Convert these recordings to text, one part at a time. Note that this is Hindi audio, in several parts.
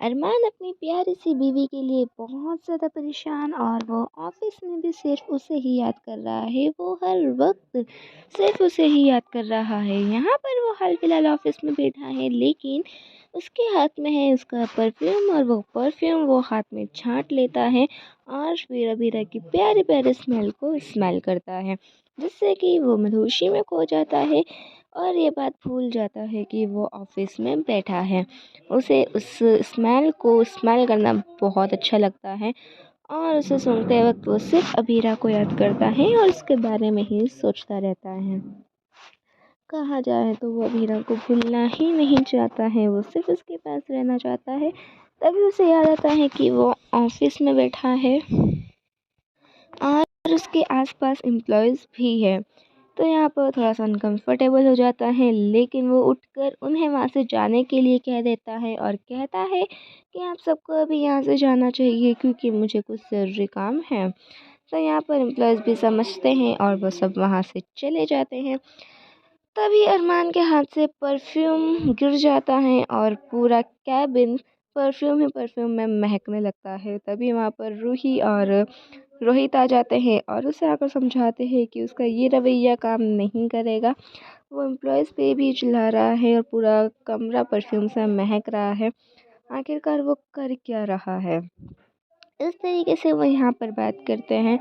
अरमान अपनी प्यारी सी बीवी के लिए बहुत ज़्यादा परेशान और वो ऑफिस में भी सिर्फ उसे ही याद कर रहा है। वो हर वक्त सिर्फ उसे ही याद कर रहा है। यहाँ पर वो हाल फिलहाल ऑफिस में बैठा है, लेकिन उसके हाथ में है उसका परफ्यूम और वो परफ्यूम वो हाथ में छांट लेता है और फिर अबीरा की प्यारे प्यारे स्मेल को स्मेल करता है, जिससे कि वो मधुशी में खो जाता है और ये बात भूल जाता है कि वो ऑफिस में बैठा है। उसे उस स्मेल को स्मेल करना बहुत अच्छा लगता है और उसे सूंघते वक्त वो सिर्फ अबीरा को याद करता है और उसके बारे में ही सोचता रहता है। कहा जाए तो वो अबीरा को भूलना ही नहीं चाहता है, वो सिर्फ उसके पास रहना चाहता है। तभी उसे याद आता है कि वो ऑफिस में बैठा है और उसके आसपास एम्प्लॉयज़ भी है। तो यहाँ पर थोड़ा सा अनकंफर्टेबल हो जाता है, लेकिन वो उठकर उन्हें वहाँ से जाने के लिए कह देता है और कहता है कि आप सबको अभी यहाँ से जाना चाहिए क्योंकि मुझे कुछ ज़रूरी काम है। तो यहाँ पर एम्प्लॉयज़ भी समझते हैं और वो सब वहाँ से चले जाते हैं। तभी अरमान के हाथ से परफ्यूम गिर जाता है और पूरा कैबिन परफ्यूम ही परफ्यूम में महकने लगता है। तभी वहाँ पर रूही और रोहित आ जाते हैं और उसे आकर समझाते हैं कि उसका ये रवैया काम नहीं करेगा। वो एम्प्लॉयज़ पे भी चिल्ला रहा है और पूरा कमरा परफ्यूम से महक रहा है। आखिरकार वो कर क्या रहा है? इस तरीके से वो यहाँ पर बात करते हैं।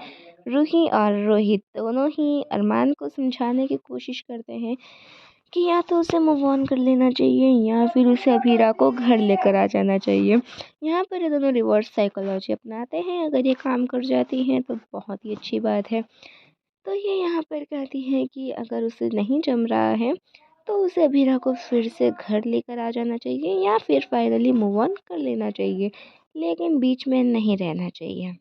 रूही और रोहित दोनों ही अरमान को समझाने की कोशिश करते हैं कि या तो उसे मूव ऑन कर लेना चाहिए या फिर उसे अबीरा को घर लेकर आ जाना चाहिए। यहाँ पर ये दोनों रिवर्स साइकोलॉजी अपनाते हैं। अगर ये काम कर जाती हैं तो बहुत ही अच्छी बात है। तो ये यहाँ पर कहती हैं कि अगर उसे नहीं जम रहा है तो उसे अबीरा को फिर से घर लेकर आ जाना चाहिए या फिर फाइनली मूव ऑन कर लेना चाहिए, लेकिन बीच में नहीं रहना चाहिए।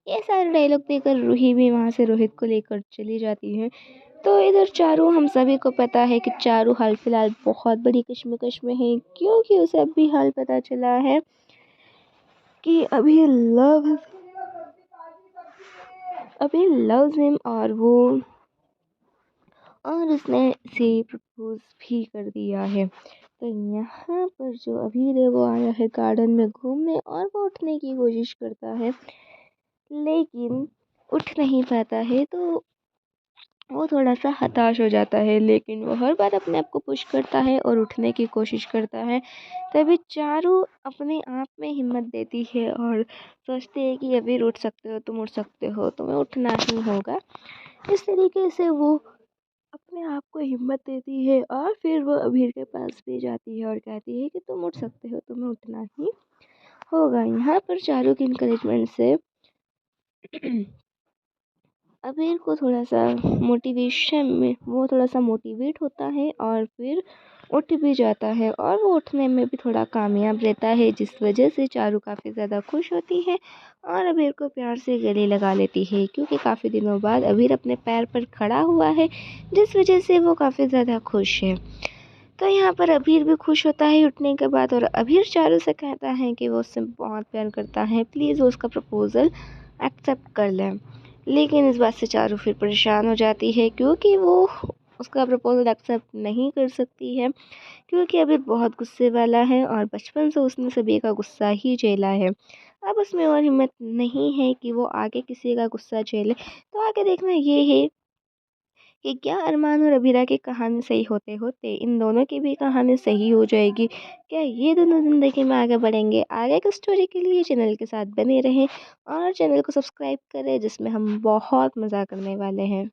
ये सारे डायलॉग देकर रूही भी वहाँ से रोहित को लेकर चली जाती है। तो इधर चारू, हम सभी को पता है कि चारू हाल फिलहाल बहुत बड़ी कश्मकश में है, क्योंकि उसे अभी हाल पता चला है कि अभी लव्स हिम और उसने इसे प्रपोज भी कर दिया है। तो यहाँ पर जो अभी है वो आया है गार्डन में घूमने और वो उठने की कोशिश करता है, लेकिन उठ नहीं पाता है। तो वो थोड़ा सा हताश हो जाता है, लेकिन वो हर बार अपने आप को पुश करता है और उठने की कोशिश करता है। तभी चारू अपने आप में हिम्मत देती है और सोचती है कि अभी उठ सकते हो, तुम उठ सकते हो, तुम्हें उठना ही होगा। इस तरीके से वो अपने आप को हिम्मत देती है और फिर वो अबीर के पास भी जाती है और कहती है कि तुम उठ सकते हो, तुम्हें उठना ही होगा। यहाँ पर चारू की इंकरेजमेंट से अबीर को थोड़ा सा मोटिवेशन में वो थोड़ा सा मोटिवेट होता है और फिर उठ भी जाता है और वो उठने में भी थोड़ा कामयाब रहता है, जिस वजह से चारू काफ़ी ज़्यादा खुश होती है और अबीर को प्यार से गले लगा लेती है, क्योंकि काफ़ी दिनों बाद अबीर अपने पैर पर खड़ा हुआ है, जिस वजह से वो काफ़ी ज़्यादा खुश है। तो यहाँ पर अबीर भी खुश होता है उठने के बाद और अबीर चारू से कहता है कि वो उससे बहुत प्यार करता है, प्लीज़ वो उसका प्रपोज़ल एक्सेप्ट कर लें। लेकिन इस बात से चारू फिर परेशान हो जाती है, क्योंकि वो उसका प्रपोज़ल एक्सेप्ट नहीं कर सकती है, क्योंकि अबीर बहुत गुस्से वाला है और बचपन से उसने सभी का गुस्सा ही झेला है। अब उसमें और हिम्मत नहीं है कि वो आगे किसी का गुस्सा झेले। तो आगे देखना ये है कि क्या अरमान और अबीरा की कहानी सही होते होते इन दोनों की भी कहानी सही हो जाएगी। क्या ये दोनों ज़िंदगी में आगे बढ़ेंगे? आगे की स्टोरी के लिए चैनल के साथ बने रहें और चैनल को सब्सक्राइब करें, जिसमें हम बहुत मज़ा करने वाले हैं।